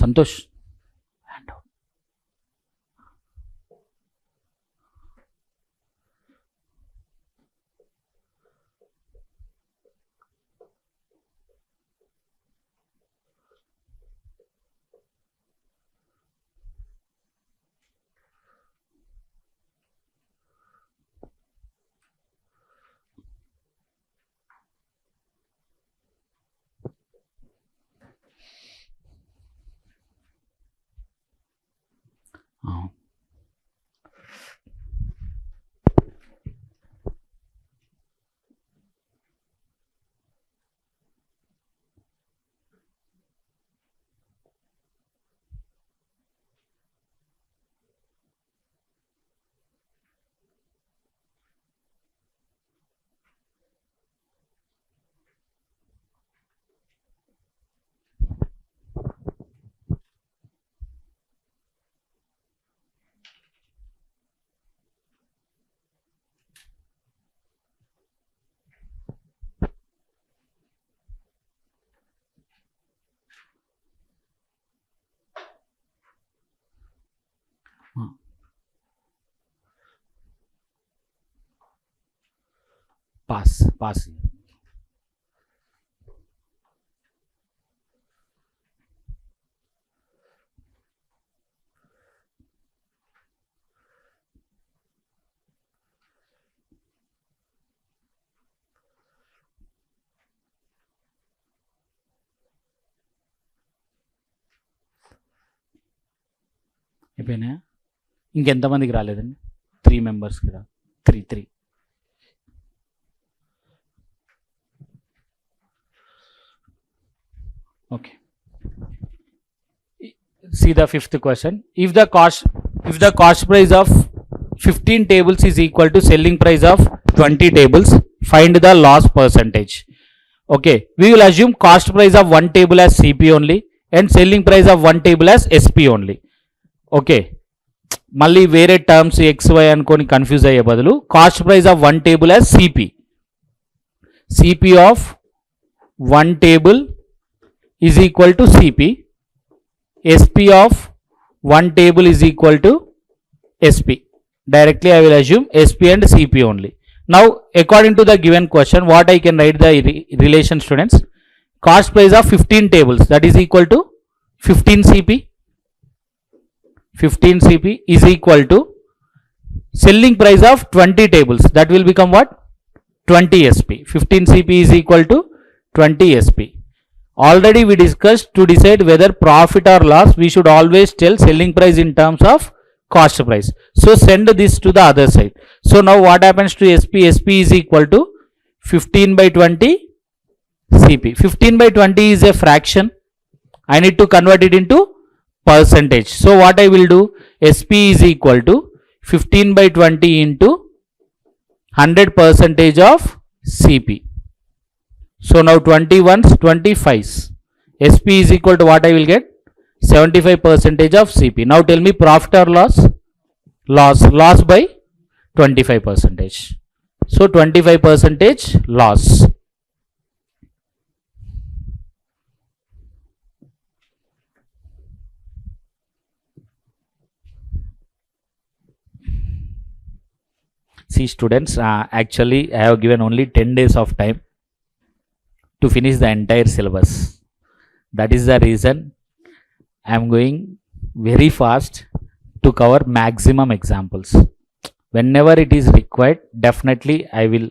Santosh. Hand out. Pass. అయిపోయినాయా? ఇంకెంతమందికి రాలేదండి? 3 మెంబర్స్కి రా. 3. Okay. See the fifth question. If the cost price of 15 tables is equal to selling price of 20 tables, find the loss percentage. Okay, we will assume cost price of one table as CP only and selling price of one table as SP only. Okay, మళ్ళీ వేరే terms XY అనుకొని confuse అయ్యే బదులు cost price of one table as CP of one table is equal to CP, SP of one table is equal to SP. Directly I will assume SP and CP only. Now according to the given question, what I can write the relation, students? Cost price of 15 tables, that is equal to 15 CP. 15 CP is equal to selling price of 20 tables, that will become what? 20 SP. 15 CP is equal to 20 SP. Already we discussed, to decide whether profit or loss, we should always tell selling price in terms of cost price. So send this to the other side. So now what happens to SP? SP is equal to 15 by 20 CP. 15 by 20 is a fraction. I need to convert it into percentage. So what I will do? SP is equal to 15 by 20 into 100% of CP. So now 21s, 25s. SP is equal to what I will get? 75% of CP. Now tell me profit or loss? Loss by 25%. So 25% loss. See students, actually I have given only 10 days of time to finish the entire syllabus. That is the reason I am going very fast to cover maximum examples. Whenever it is required, definitely I will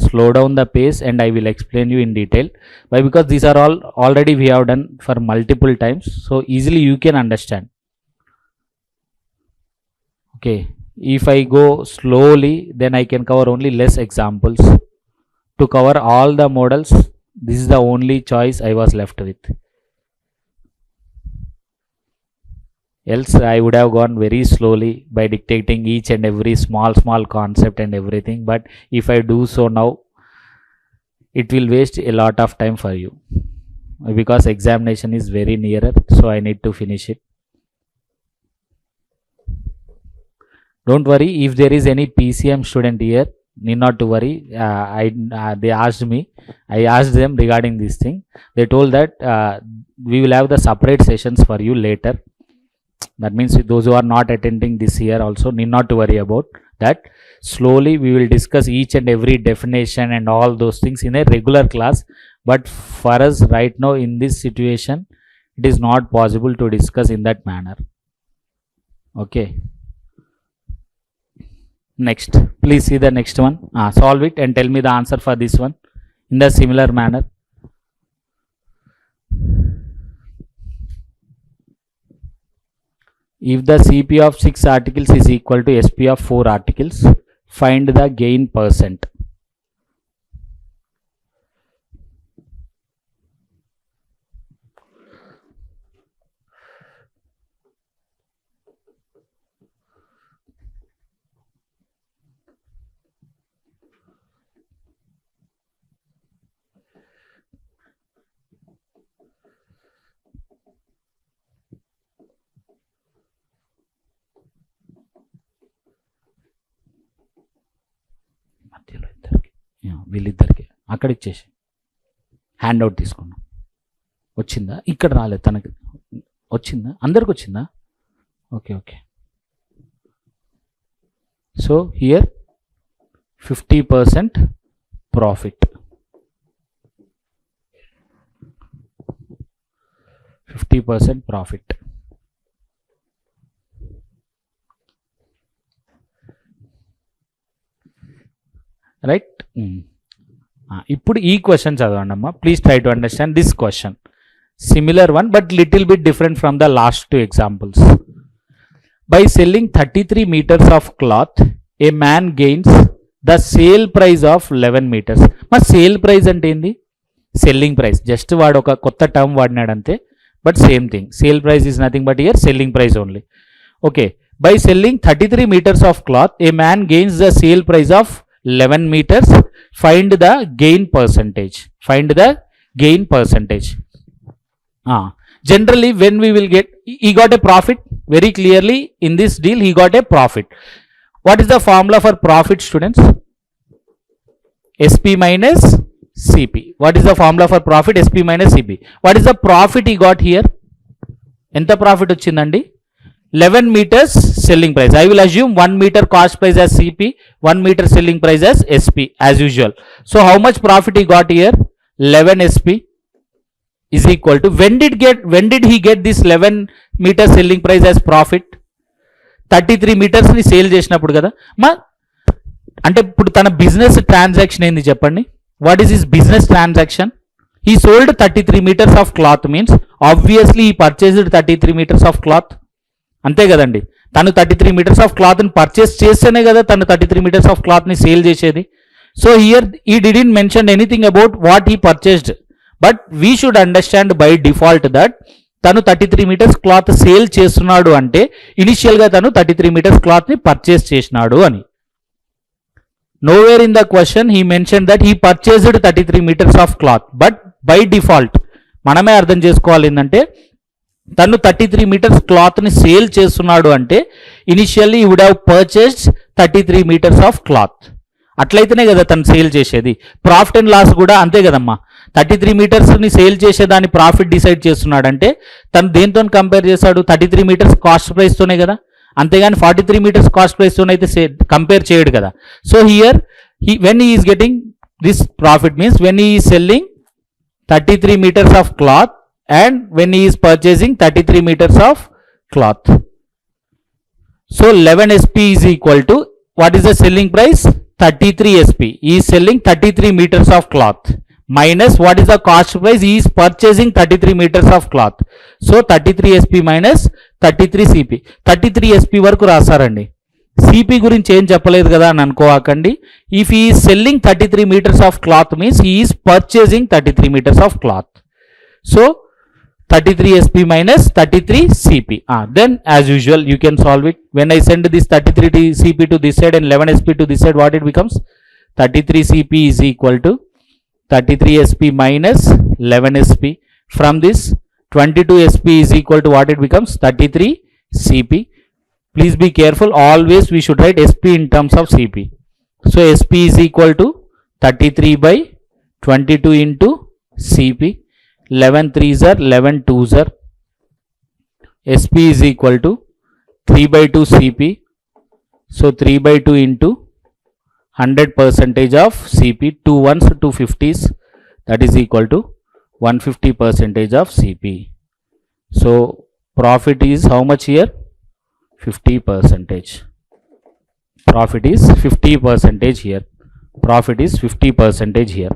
slow down the pace and I will explain you in detail. Why? Because these are all already we have done for multiple times, so easily you can understand. Okay, if I go slowly, then I can cover only less examples. To cover all the models, this is the only choice I was left with. Else I would have gone very slowly by dictating each and every small concept and everything. But if I do so now, it will waste a lot of time for you, because examination is very nearer, so I need to finish it. Don't worry, if there is any PCM student here, need not to worry. They asked me, I asked them regarding this thing. They told that we will have the separate sessions for you later. That means those who are not attending this year also need not to worry about that. Slowly we will discuss each and every definition and all those things in a regular class. But for us right now in this situation, it is not possible to discuss in that manner. Okay. Next, please see the next one. Solve it and tell me the answer for this one in the similar manner. If the CP of 6 articles is equal to SP of 4 articles, find the gain percent. వీళ్ళిద్దరికి అక్కడ ఇచ్చేసి hand out తీసుకున్నాం. వచ్చిందా? ఇక్కడ రాలేదు తనకి. వచ్చిందా? అందరికి వచ్చిందా? Okay okay. So here 50% profit. 50% profit. Right. ఇప్పుడు ఈ క్వశ్చన్ చదవండి అమ్మా. Please try to understand this question. Similar one but little bit different from the last two examples. By selling 33 meters of cloth a man gains the sale price of 11 meters. మా sale price అంటే ఏంది? Selling price. Just వాడు ఒక కొత్త term వాడినాడు అంతే, but same thing. Sale price is nothing but here selling price only. Okay. By selling 33 meters of cloth a man gains the sale price of 11 meters. Find the gain percentage. Find the gain percentage. Generally when we will get, he got a profit very clearly in this deal. He got a profit. What is the formula for profit, students? SP minus CP. What is the formula for profit? SP minus CP. What is the profit he got here? Enta profit ochindandi? 11 meters selling price. I will assume 1 meter cost price as CP, 1 meter selling price as SP as usual. So how much profit he got here? 11 SP is equal to, when did he get this 11 meter selling price as profit? 33 meters ni sale చేసినప్పుడు కదా. అంటే ఇప్పుడు తన business transaction ఏంది చెప్పండి. What is his business transaction? He sold 33 meters of cloth means obviously he purchased 33 meters of cloth. అంతే కదండి. తను 33 meters ఆఫ్ క్లాత్ని పర్చేస్ చేస్తేనే కదా తను 33 meters ఆఫ్ క్లాత్ని సేల్ చేసేది. సో హియర్ ఈ didn't mention anything about what he purchased, but we should understand by default that తను 33 meters క్లాత్ సేల్ చేస్తున్నాడు అంటే ఇనిషియల్గా తను 33 meters క్లాత్ని పర్చేస్ చేసినాడు అని. Nowhere in the question he mention that he purchased 33 meters of cloth, but by default మనమే అర్థం చేసుకోవాలి ఏంటంటే తను 33 meters క్లాత్ని సేల్ చేస్తున్నాడు అంటే initially would have purchased 33 meters of cloth. అట్లయితేనే కదా తను సేల్ చేసేది. ప్రాఫిట్ అండ్ లాస్ కూడా అంతే కదమ్మా. 33 metersని సేల్ చేసేదాన్ని ప్రాఫిట్ డిసైడ్ చేస్తున్నాడంటే తను దేంతో కంపేర్ చేశాడు? 33 meters కాస్ట్ ప్రైస్తోనే కదా. అంతేగాని 43 meters కాస్ట్ ప్రైస్తోనైతే కంపేర్ చేయడు కదా. So here when he is getting this profit means when he is selling 33 meters of cloth and when he is purchasing 33 meters of cloth. So 11 SP is equal to, what is the selling price? 33 SP. He is selling 33 meters of cloth minus what is the cost price? He is purchasing 33 meters of cloth. So 33 SP minus 33 CP. 33 SP వరకు రాసారండి. CP గురించి ఏం చెప్పలేదు కదా అని అనుకోకండి. If he is selling 33 meters of cloth means he is purchasing 33 meters of cloth. So 33 SP minus 33 CP. Then as usual you can solve it. When I send this 33 CP to this side and 11 SP to this side, what it becomes? 33 CP is equal to 33 SP minus 11 SP. From this 22 SP is equal to what it becomes? 33 CP. Please be careful. Always we should write SP in terms of CP. So SP is equal to 33 by 22 into CP. 11 3s are 11 2s are. SP is equal to 3 by 2 CP. So 3 by 2 into 100 percentage of CP. 2 ones, 2 50s, that is equal to 150 percentage of CP. So profit is how much here? 50 percentage. Profit is 50 percentage here. Profit is 50 percentage here.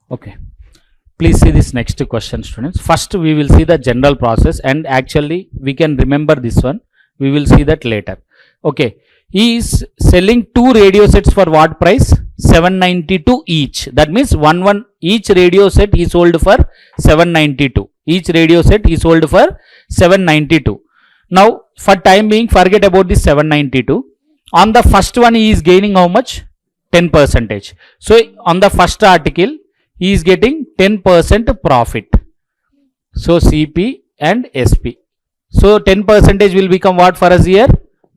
Okay, please see this next question, students. First we will see the general process, and actually we can remember this one. We will see that later. Okay, he is selling two radio sets for what price? 792 each. That means each radio set he sold for 792. Each radio set he sold for 792. Now for time being, forget about this 792. On the first one he is gaining how much? 10 percentage. So on the first article he is getting 10% profit. So CP and SP. So 10 percentage will become what for us here?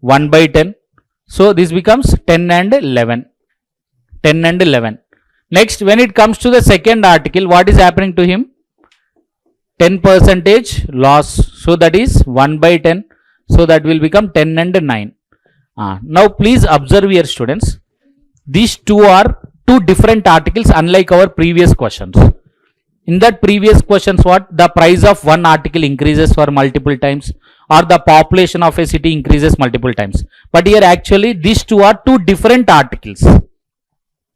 1 by 10. So this becomes 10 and 11. 10 and 11. Next, when it comes to the second article, what is happening to him? 10 percentage loss. So that is 1 by 10. So that will become 10 and 9. Now please observe here, students. These two are two different articles, unlike our previous questions. In that previous questions, what? The price of one article increases for multiple times, or the population of a city increases multiple times. But here actually these two are two different articles.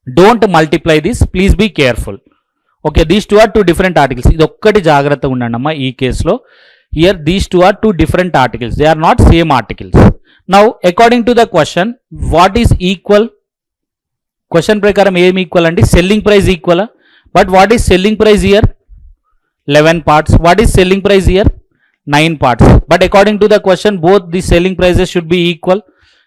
Don't multiply this. Please be careful. Okay, these two are two different articles. ఇది ఒక్కటి జాగ్రత్తగా ఉండండి అమ్మా ఈ కేసులో. Here these two are two different articles. They are not same articles. Now according to the question, what is equal? Question ప్రకారం ఏమి equal అండి? Selling price equal. But what is selling price here? 11 parts. What is selling price here? 9 parts. But according to the question, both the selling prices should be equal.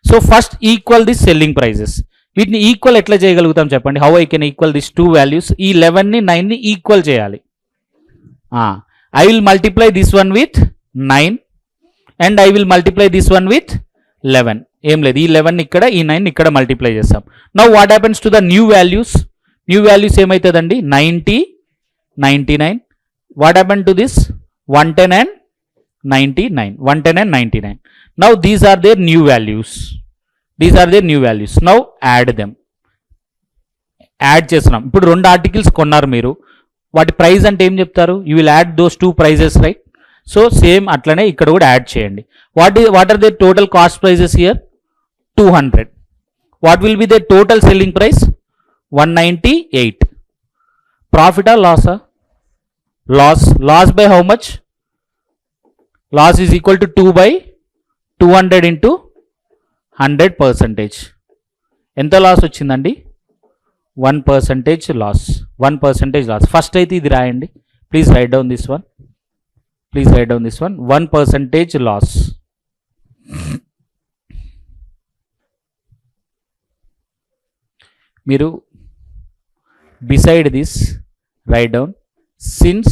So first equal the selling prices. వీటిని equal ఎట్లా చేయగలుగుతాం చెప్పండి? How I can equal this two values? ఈ 11ని 9ని equal చేయాలి. I will multiply this one with 9 and I will multiply this one with 11. ఏం లేదు, ఈ 11 ఇక్కడ, ఈ 9 ఇక్కడ మల్టిప్లై చేస్తాం. Now what happens to the new values? New values ఏమవుతుందండి? 90, 99. What happened to this? 110 and 99. 110 and 99. Now these are their new values. These are their new values. Now add them. Add చేస్తున్నాం. ఇప్పుడు రెండు articles కొన్నారు మీరు, వాటి price అంటే ఏం చెప్తారు? You will add those two prices, right? So same అట్లనే ఇక్కడ కూడా యాడ్ చేయండి. What are they total cost prices here? 200. What will be the total selling price? 198. ప్రాఫిటా లాసా? Loss by how much? Loss is equal to 2 by 200 into 100 percentage. ఎంత loss వచ్చిందండి? 1% loss. 1% loss. First అయితే ఇది రాయండి. Please write down this one. 1% loss. మీరు beside this write down, since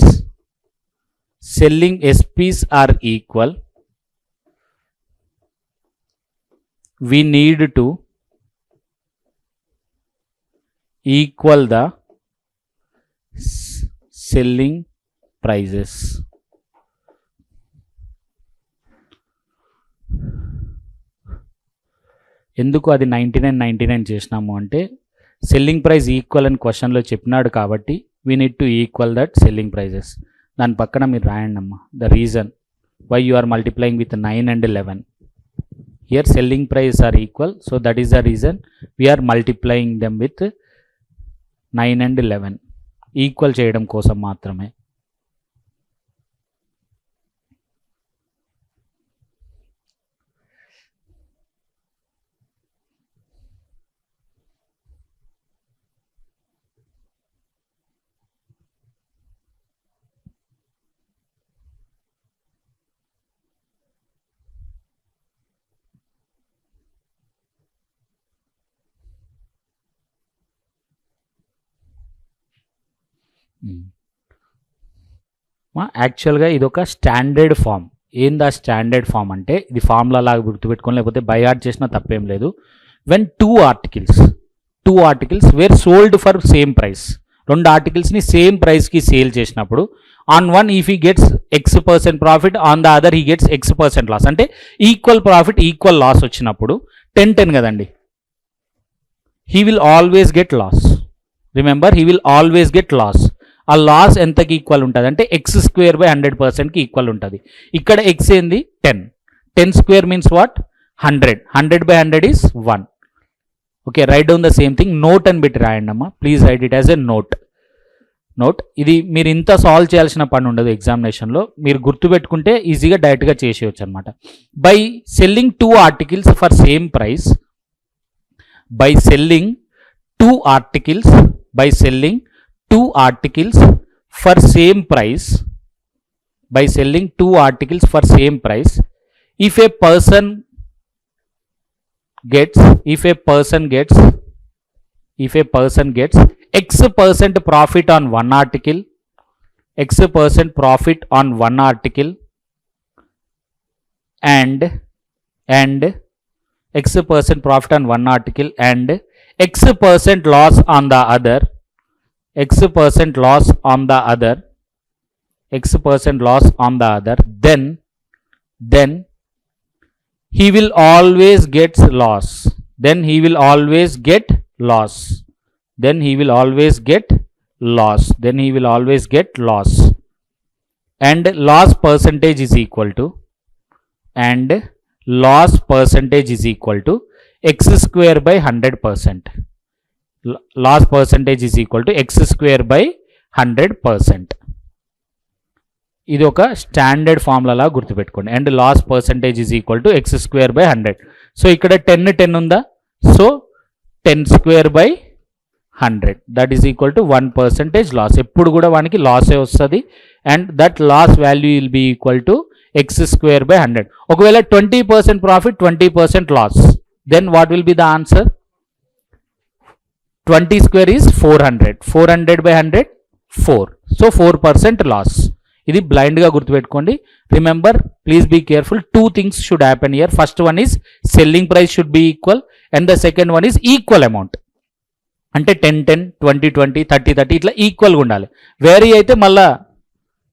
selling SPs are equal, we need to equal the selling prices. ఎందుకు అది 99 చేసినాము అంటే సెల్లింగ్ ప్రైస్ ఈక్వల్ అని క్వశ్చన్లో చెప్పినాడు కాబట్టి we need to equal that selling prices. దాని పక్కన మీరు రాయండి అమ్మా the reason why you are multiplying with 9 and 11. Here selling price are equal, so that is the reason we are multiplying them with 9 and 11 equal చేయడం కోసం మాత్రమే. యాక్చువల్గా ఇది ఒక స్టాండర్డ్ ఫామ్. ఏందా స్టాండర్డ్ ఫామ్ అంటే ఇది ఫార్ములా లాగా గుర్తుపెట్టుకొని లేకపోతే బై హార్ట్ చేసినా తప్పేం లేదు. When two articles were sold for same price, రెండు ఆర్టికల్స్ని సేమ్ ప్రైస్కి సేల్ చేసినప్పుడు on one if he gets X% profit, on the other he gets X% loss, అంటే ఈక్వల్ ప్రాఫిట్ ఈక్వల్ లాస్ వచ్చినప్పుడు 10-10 కదండి, he will always get loss. Remember he will always get loss. ఆ loss ఎంతకి equal ఉంటుంది అంటే X²/100%కి equal ఉంటుంది. ఇక్కడ X ఏంది 10 means what 100, 100/100 is 1. Okay, right down the same thing. Note అని పెట్టి రాయండి అమ్మా, please right it as a note. ఇది మీరు ఇంత సాల్వ్ చేయాల్సిన పని ఉండదు ఎగ్జామినేషన్లో, మీరు గుర్తుపెట్టుకుంటే ఈజీగా డైరెక్ట్గా చేసేయచ్చు అనమాట. By selling two articles for same price, by selling two articles for same price, if a person gets X% profit on one article, X% profit on one article and X% profit on one article and X% loss on the other, X% loss on the other, then he will always get loss. Then he will always get loss. And loss percentage is equal to X²/100%. Loss percentage is equal to X²/100%. ఇది ఒక standard formula లా గుర్తుపెట్టుకోండి. And loss percentage is equal to X²/100. So ఇక్కడ 10 ఉందా, so 10²/100 that is equal to 1% loss. ఎప్పుడు కూడా వానికి లాసే వస్తుంది. And that loss value will be equal to X²/100. ఒకవేళ 20% profit 20% loss, then what will be the answer? 20² is 400, 400/100 4, so 4% loss. ఇది బ్లైండ్గా గుర్తుపెట్టుకోండి. Remember, please be careful. 2 things should happen here. First one is selling price should be equal and the second one is equal amount. అంటే 10-10, 20-20, 30-30 ఇట్లా ఈక్వల్గా ఉండాలి. Vary అయితే మళ్ళా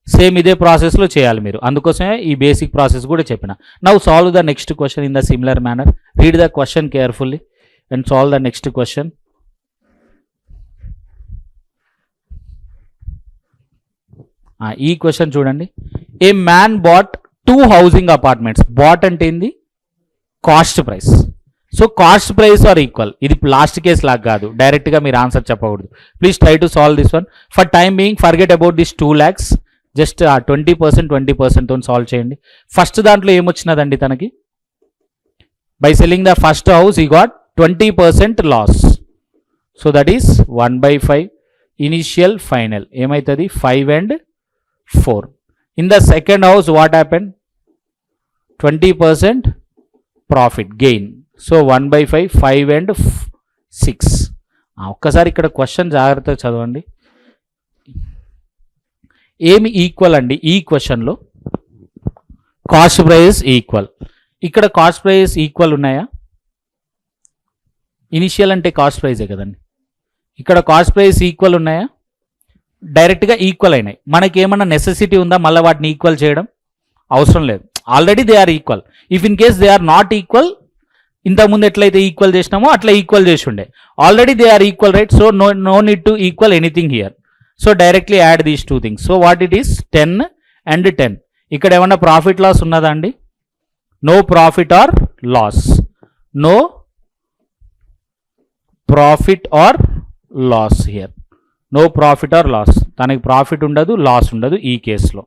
same ఇదే ప్రాసెస్లో చేయాలి మీరు. అందుకోసమే ఈ బేసిక్ ప్రాసెస్ కూడా చెప్పిన. Now solve the next question in the similar manner. Read the question carefully and solve the next question. ఈ క్వశ్చన్ చూడండి. A man bought 2 housing apartments. Bought అంటే ఏంది? Cost price. So cost price are equal. ఇది last case లాగా కాదు, డైరెక్ట్గా మీరు answer చెప్పకూడదు. Please try to solve this one. For time being forget about this 2 lakhs. Just 20% తో సాల్వ్ చేయండి. ఫస్ట్ దాంట్లో ఏమొచ్చినదండి తనకి? By selling the first house he got 20% loss. So that is 1/5 initial final. ఏమవుతుంది? 5 and 4. In the second house what happened? 20% profit gain. So 1/5, 5 and 6. ఒక్కసారి ఇక్కడ question జాగ్రత్తగా చదవండి. ఏమి ఈక్వల్ అండి ఈ క్వశ్చన్లో? Cost price equal. ఇక్కడ కాస్ట్ ప్రైస్ ఈక్వల్ ఉన్నాయా? ఇనిషియల్ అంటే కాస్ట్ ప్రైజే కదండి. ఇక్కడ కాస్ట్ ప్రైస్ ఈక్వల్ ఉన్నాయా? డైరెక్ట్గా ఈక్వల్ అయినాయి. మనకి ఏమన్నా నెసెసిటీ ఉందా మళ్ళీ వాటిని ఈక్వల్ చేయడం? అవసరం లేదు, already they are equal. If in case they are not equal, ఇంతకుముందు ఎట్లయితే ఈక్వల్ చేసినామో అట్లా ఈక్వల్ చేసి ఉండే. Already they are equal, right? So no need to equal anything here. So directly add these two things. So what it is 10 and 10. ఇక్కడ ఏమన్నా profit loss ఉన్నదా అండి? No profit or loss. No profit or loss here. No profit or loss. తనకి profit ఉండదు, loss ఉండదు ఈ కేసులో.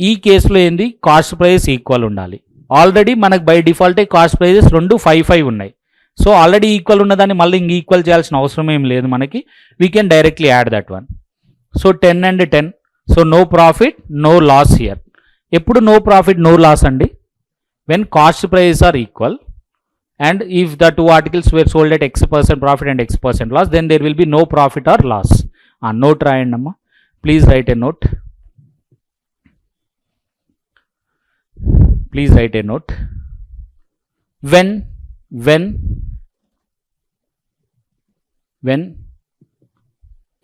ఈ కేసులో ఏంది? కాస్ట్ ప్రైస్ ఈక్వల్ ఉండాలి. ఆల్రెడీ మనకు బై డిఫాల్టే కాస్ట్ ప్రైజెస్ 2 5 ఉన్నాయి. సో ఆల్రెడీ ఈక్వల్ ఉన్నదాన్ని మళ్ళీ ఇంక ఈక్వల్ చేయాల్సిన అవసరం ఏం లేదు మనకి. We can directly add that one. So 10 and 10. So no profit no loss here. ఎప్పుడు నో ప్రాఫిట్ నో లాస్ అండి? When cost prices are equal and if the two articles were sold at X% profit and X% loss, then there will be no profit or loss. Note రాయండమ్మా, please write a note. Please write a note. When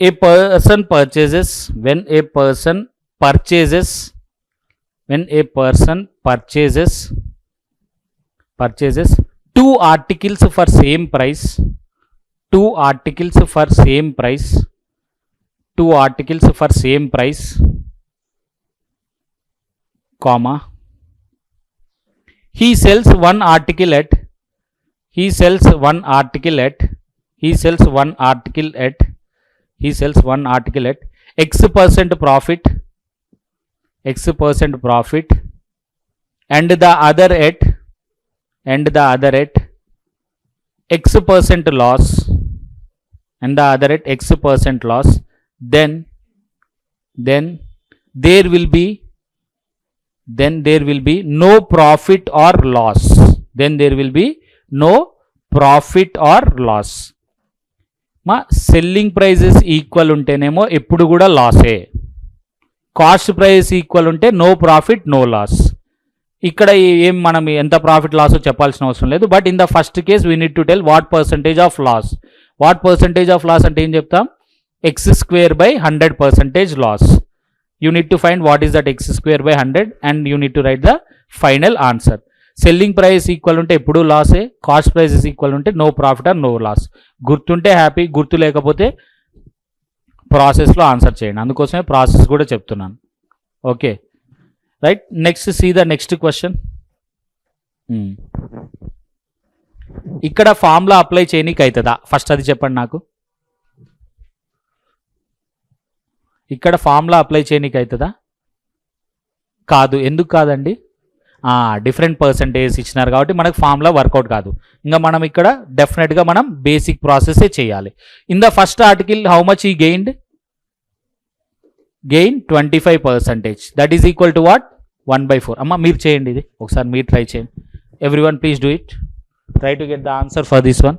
a person purchases, when a person purchases two articles for same price, comma, he sells one article at X% profit, and the other at X% loss, then there will be no profit or loss. మా selling prices equal ఉంటేనేమో ఎప్పుడు కూడా లాసే. Cost price equal ఉంటే no profit no loss. ఇక్కడ ఏం మనం ఎంత ప్రాఫిట్ లాస్ చెప్పాల్సిన అవసరం లేదు. But in the first case we need to tell what percentage of loss. అంటే ఏం చెప్తాం? X²/100% loss. You need to find what is that X²/100 and you need to write the final answer. Selling price equal ఉంటే ఎప్పుడు లాసే, cost prices equal ఉంటే no profit or no loss. గుర్తుంటే happy, గుర్తు లేకపోతే ప్రాసెస్లో ఆన్సర్ చేయండి. అందుకోసమే ప్రాసెస్ కూడా చెప్తున్నాను. Okay right. Next see the next question. ఇక్కడ ఫార్ములా అప్లై చేయనీకి అవుతుందా? ఫస్ట్ అది చెప్పండి నాకు. ఇక్కడ ఫార్ములా అప్లై చేయనీకి అవుతుందా? కాదు. ఎందుకు కాదండి? డిఫరెంట్ పర్సంటేజ్ ఇచ్చినారు కాబట్టి మనకు ఫార్ములా వర్కౌట్ కాదు. ఇంకా మనం ఇక్కడ డెఫినెట్గా మనం బేసిక్ ప్రాసెసే చేయాలి. In the first article how much ఈ gain 25%. That is equal to what? 1/4. అమ్మ మీరు చేయండి, ఇది ఒకసారి మీరు ట్రై చేయండి. Everyone please do it. Try to get the answer for this one.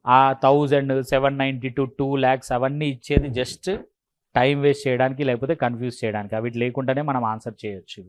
1792 2 lakhs అవన్నీ ఇచ్చేది జస్ట్ టైం వేస్ట్ చేయడానికి, లేకపోతే కన్ఫ్యూజ్ చేయడానికి. అవి లేకుండానే మనం ఆన్సర్ చేయొచ్చు.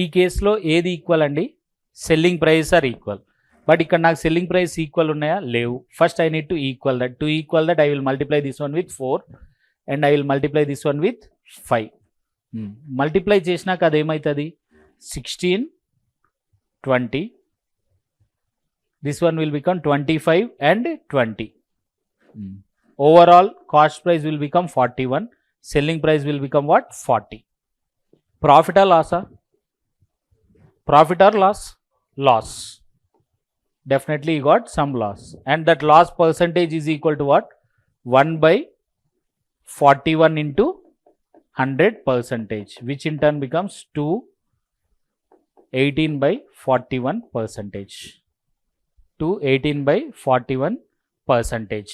ఈ కేసులో ఏది ఈక్వల్ అండి? Selling price are equal. But ఇక్కడ నాకు సెల్లింగ్ ప్రైస్ ఈక్వల్ ఉన్నాయా? లేవు. First I need to equal that. To equal that I will multiply this one with 4 and I will multiply this one with 5. Multiply చేసినాక అదేమవుతుంది? 16, 20. This one will become 25 and 20. Overall cost price will become 41. Selling price will become what? 40. Profit or loss? Profit or loss? Loss. Definitely you got some loss. And that loss percentage is equal to what? 1 by 41 into 100 percentage, which in turn becomes 18 by 41 percentage. 18 by 41 percentage.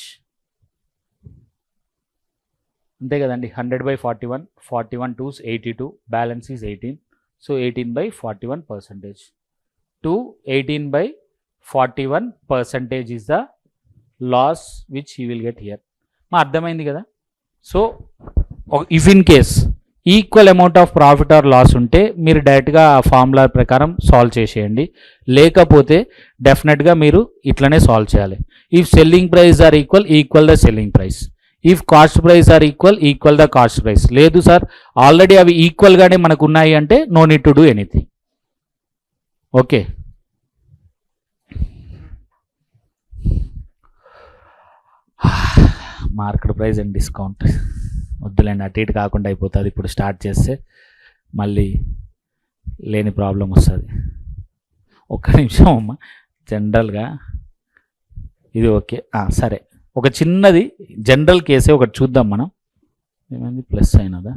అంతే కదండి. 100 by 41, 41 2s 82, balance is 18. So 18 by 41 percentage. 18 by 41 percentage is the loss which he will get here. అర్థమైంది కదా. So if in case equal amount of profit or loss ఉంటే మీరు డైరెక్ట్గా ఆ formula ప్రకారం solve చేసేయండి. లేకపోతే డెఫినెట్గా మీరు ఇట్లనే సాల్వ్ చేయాలి. If selling price are equal, equal the selling price. If cost price are equal, equal the cost price. లేదు సార్ ఆల్రెడీ అవి ఈక్వల్గానే మనకు ఉన్నాయి అంటే no need to do anything. Okay. Market price and discount వద్దులేండి, అటు ఇటు కాకుండా అయిపోతుంది. ఇప్పుడు స్టార్ట్ చేస్తే మళ్ళీ లేని ప్రాబ్లం వస్తుంది. ఒక్క నిమిషం అమ్మ, జనరల్గా ఇది ఓకే సరే. ఒక చిన్నది జనరల్ కేసే ఒకటి చూద్దాం మనం. ఏమైంది? ప్లస్ అయినదా?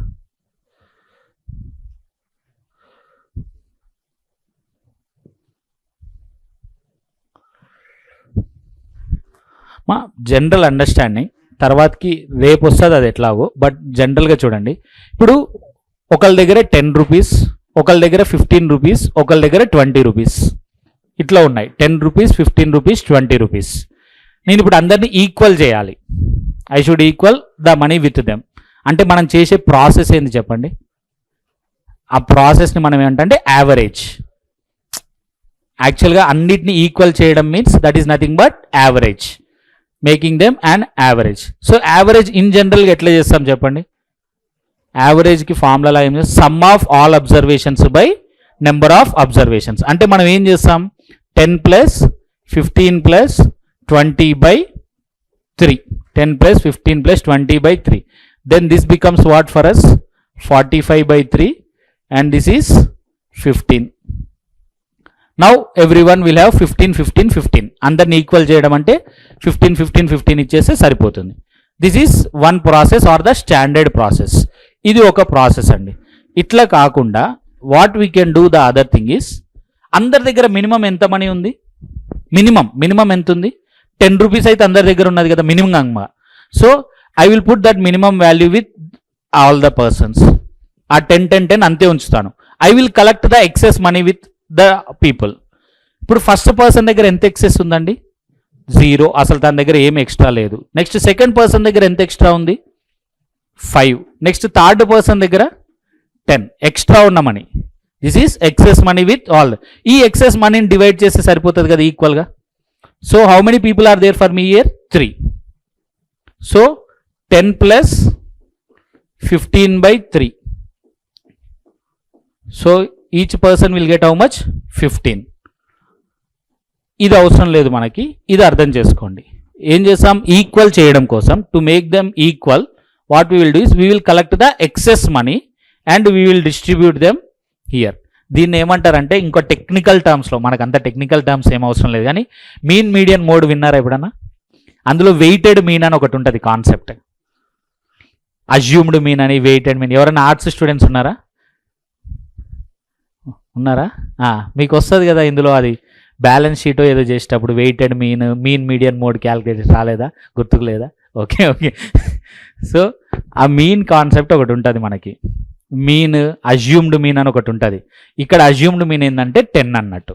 మా జనరల్ అండర్స్టాండింగ్ తర్వాతకి రేపు వస్తుంది, అది ఎట్లాగో. బట్ జనరల్గా చూడండి, ఇప్పుడు ఒకళ్ళ దగ్గర 10 రూపీస్, ఒకళ్ళ దగ్గర 15 రూపీస్, ఒకళ్ళ దగ్గర 20 రూపీస్ ఇట్లా ఉన్నాయి. 10 రూపీస్, 15 రూపీస్, 20 రూపీస్. నేను ఇప్పుడు అందరినీ ఈక్వల్ చేయాలి. I should equal the money with them. అంటే మనం చేసే ప్రాసెస్ ఏంది చెప్పండి? ఆ ప్రాసెస్ని మనం ఏమంటే యావరేజ్. యాక్చువల్గా అన్నిటిని ఈక్వల్ చేయడం means that is nothing but average, making them and average. So average in జనరల్గా ఎట్లా చేస్తాం చెప్పండి? యావరేజ్కి ఫార్ములా ఏం చేస్తాం? Some of all observations by number of observations. అంటే మనం ఏం చేస్తాం? 10 plus 15 plus 20 by 3. 10 plus 15 plus 20 by 3. Then this becomes what for us? 45 by 3 and this is 15. Now everyone will have 15, 15, 15. అందరిని ఈక్వల్ చేయడం అంటే 15, 15, 15 ఇచ్చేస్తే సరిపోతుంది. This is one process or the standard process. ఇది ఒక ప్రాసెస్ అండి. ఇట్లా కాకుండా what we can do the other thing is, అందరి దగ్గర మినిమం ఎంత మనీ ఉంది? మినిమం ఎంత ఉంది? 10 రూపీస్ అయితే అందరి దగ్గర ఉన్నది కదా minimum. So I will put that minimum value with all the persons. ఆ 10, 10, 10 అంతే ఉంచుతాను. I will collect the excess money with the people. ఇప్పుడు ఫస్ట్ పర్సన్ దగ్గర ఎంత ఎక్సెస్ ఉందండి? 0. అసలు తన దగ్గర ఏం ఎక్స్ట్రా లేదు. నెక్స్ట్ సెకండ్ పర్సన్ దగ్గర ఎంత ఎక్స్ట్రా ఉంది? 5. నెక్స్ట్ థర్డ్ పర్సన్ దగ్గర 10 ఎక్స్ట్రా ఉన్న money. This is excess money with all. ఈ ఎక్సెస్ మనీని డివైడ్ చేస్తే సరిపోతుంది కదా ఈక్వల్గా. So how many people are there for me here? 3. సో 10 plus 15 by 3. So each person will get how much? 15. ఇది అవసరం లేదు మనకి, ఇది అర్థం చేసుకోండి. ఏం చేస్తాం? ఈక్వల్ చేయడం కోసం, to make them equal, what we will do is we will collect the excess money and we will distribute them here. దీన్ని ఏమంటారంటే ఇంకో టెక్నికల్ టర్మ్స్లో, మనకు అంత టెక్నికల్ టర్మ్స్ ఏం అవసరం లేదు కానీ మీన్ మీడియన్ మోడ్ విన్నారా ఎప్పుడన్నా? అందులో వెయిటెడ్ మీన్ అని ఒకటి ఉంటుంది కాన్సెప్ట్. అజ్యూమ్డ్ మీన్ అని, వెయిటెడ్ మీన్. ఎవరైనా ఆర్ట్స్ స్టూడెంట్స్ ఉన్నారా? మీకు వస్తుంది కదా ఇందులో, అది బ్యాలెన్స్ షీట్ ఏదో చేసేటప్పుడు weighted mean median mode calculate రాలేదా? గుర్తుకు లేదా? ఓకే. సో ఆ మీన్ కాన్సెప్ట్ ఒకటి ఉంటుంది మనకి. మీన్, అజ్యూమ్డ్ మీన్ అని ఒకటి ఉంటుంది. ఇక్కడ అజ్యూమ్డ్ మీన్ ఏంటంటే 10 అన్నట్టు.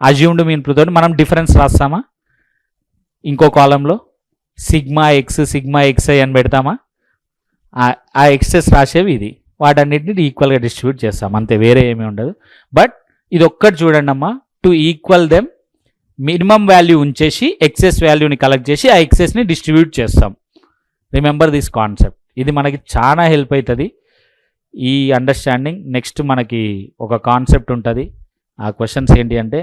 అజ్యూమ్డ్ మీన్ తోటి మనం డిఫరెన్స్ రాస్తామా? ఇంకో కాలంలో సిగ్మా ఎక్స్, సిగ్మా ఎక్స్ఐ అని పెడతామా? ఆ ఎక్సెస్ రాసేవి ఇది. వాటన్నిటిని ఈక్వల్గా డిస్ట్రిబ్యూట్ చేస్తాం, అంతే, వేరే ఏమీ ఉండదు. బట్ ఇది ఒక్కటి చూడండి అమ్మా, to equal them minimum value ఉంచేసి ఎక్సెస్ వాల్యూని కలెక్ట్ చేసి ఆ ఎక్సెస్ని డిస్ట్రిబ్యూట్ చేస్తాం. Remember this concept. ఇది మనకి చాలా హెల్ప్ అవుతుంది ఈ అండర్స్టాండింగ్. నెక్స్ట్ మనకి ఒక కాన్సెప్ట్ ఉంటుంది. ఆ క్వశ్చన్స్ ఏంటి అంటే,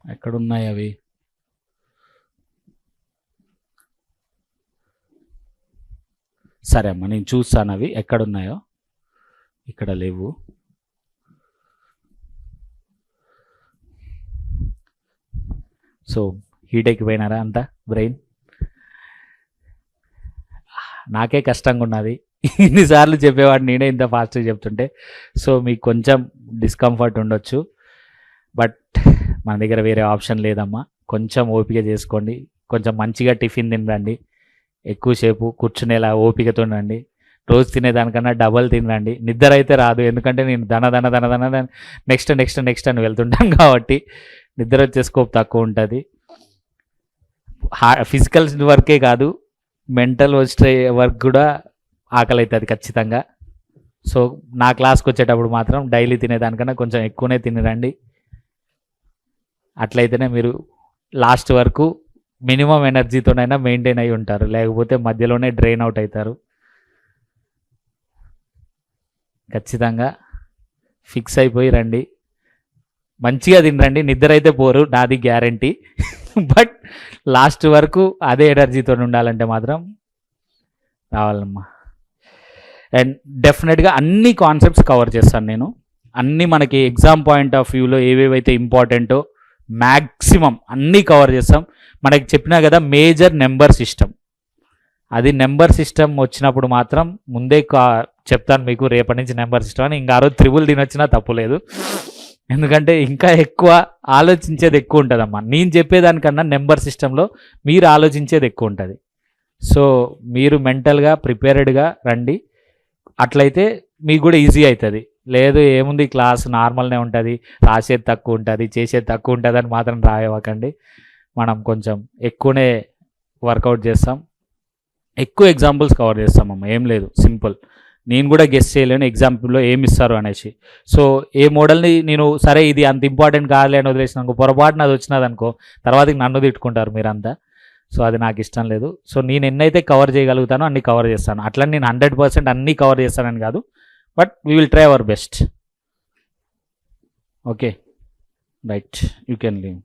ఎక్కడున్నాయి అవి? సరే అమ్మ, నేను చూస్తాను అవి ఎక్కడున్నాయో. ఇక్కడ లేవు. సో హీట్ ఎక్కిపోయినారా అంతా బ్రెయిన్? నాకే కష్టంగా ఉన్నది ఇన్నిసార్లు చెప్పేవాడు నేనే ఇంత ఫాస్ట్గా చెప్తుంటే. సో మీకు కొంచెం డిస్కంఫర్ట్ ఉండొచ్చు, బట్ మన దగ్గర వేరే ఆప్షన్ లేదమ్మా. కొంచెం ఓపిక చేసుకోండి, కొంచెం మంచిగా టిఫిన్ తినండి, ఎక్కువసేపు కూర్చునేలా ఓపికతో రండి. రోజు తినేదానికన్నా డబల్ తినండి. నిద్ర అయితే రాదు, ఎందుకంటే నేను దన నెక్స్ట్ అని వెళ్తుంటాను కాబట్టి నిద్ర వచ్చే స్కోప్ తక్కువ ఉంటుంది. ఫిజికల్ వర్కే కాదు, మెంటల్ వర్క్ కూడా ఆకలి అవుతుంది ఖచ్చితంగా. సో నా క్లాస్కి వచ్చేటప్పుడు మాత్రం డైలీ తినేదానికన్నా కొంచెం ఎక్కువనే తినరండి. అట్లయితేనే మీరు లాస్ట్ వరకు మినిమం ఎనర్జీతోనైనా మెయింటైన్ అయి ఉంటారు, లేకపోతే మధ్యలోనే డ్రైన్ అవుట్ అవుతారు. ఖచ్చితంగా ఫిక్స్ అయిపోయి రండి, మంచిగా తినరండి, నిద్ర అయితే పోరు, నాది గ్యారంటీ. బట్ లాస్ట్ వరకు అదే ఎనర్జీతో ఉండాలంటే మాత్రం రావాలమ్మా. అండ్ డెఫినెట్గా అన్ని కాన్సెప్ట్స్ కవర్ చేస్తాను నేను. అన్నీ మనకి ఎగ్జామ్ పాయింట్ ఆఫ్ వ్యూలో ఏవేవైతే ఇంపార్టెంటో మ్యాక్సిమం అన్నీ కవర్ చేస్తాం. మనకి చెప్పినా కదా మేజర్ నెంబర్ సిస్టమ్, అది నెంబర్ సిస్టమ్ వచ్చినప్పుడు మాత్రం ముందే చెప్తాను మీకు, రేపటి నుంచి నెంబర్ సిస్టమ్ అని. ఇంకా ఆ రోజు త్రిబుల్ తినొచ్చినా తప్పులేదు, ఎందుకంటే ఇంకా ఎక్కువ ఆలోచించేది ఎక్కువ ఉంటుందమ్మా. నేను చెప్పేదానికన్నా నెంబర్ సిస్టంలో మీరు ఆలోచించేది ఎక్కువ ఉంటుంది. సో మీరు మెంటల్గా ప్రిపేర్డ్గా రండి, అట్లయితే మీకు కూడా ఈజీ అవుతుంది. లేదు ఏముంది క్లాస్ నార్మల్నే ఉంటుంది, రాసేది తక్కువ ఉంటుంది, చేసేది తక్కువ ఉంటుంది అని మాత్రం రాయవకండి. మనం కొంచెం ఎక్కువనే వర్కౌట్ చేస్తాం, ఎక్కువ ఎగ్జాంపుల్స్ కవర్ చేస్తామమ్మ. ఏం లేదు, సింపుల్. నేను కూడా గెస్ చేయలేను ఎగ్జాంపుల్లో ఏమి ఇస్తారు అనేసి. సో ఏ మోడల్ని నేను సరే ఇది అంత ఇంపార్టెంట్ కాదులే అని వదిలేసినానుకో, పొరపాటున అది వచ్చినది అనుకో, తర్వాతకి నన్ను తిట్టుకుంటారు మీరంతా. సో అది నాకు ఇష్టం లేదు. సో నేను ఎన్నైతే కవర్ చేయగలుగుతానో అన్ని కవర్ చేస్తాను. అట్లా నేను 100% అన్నీ కవర్ చేస్తానని కాదు, but we will try our best. Okay, right, you can leave.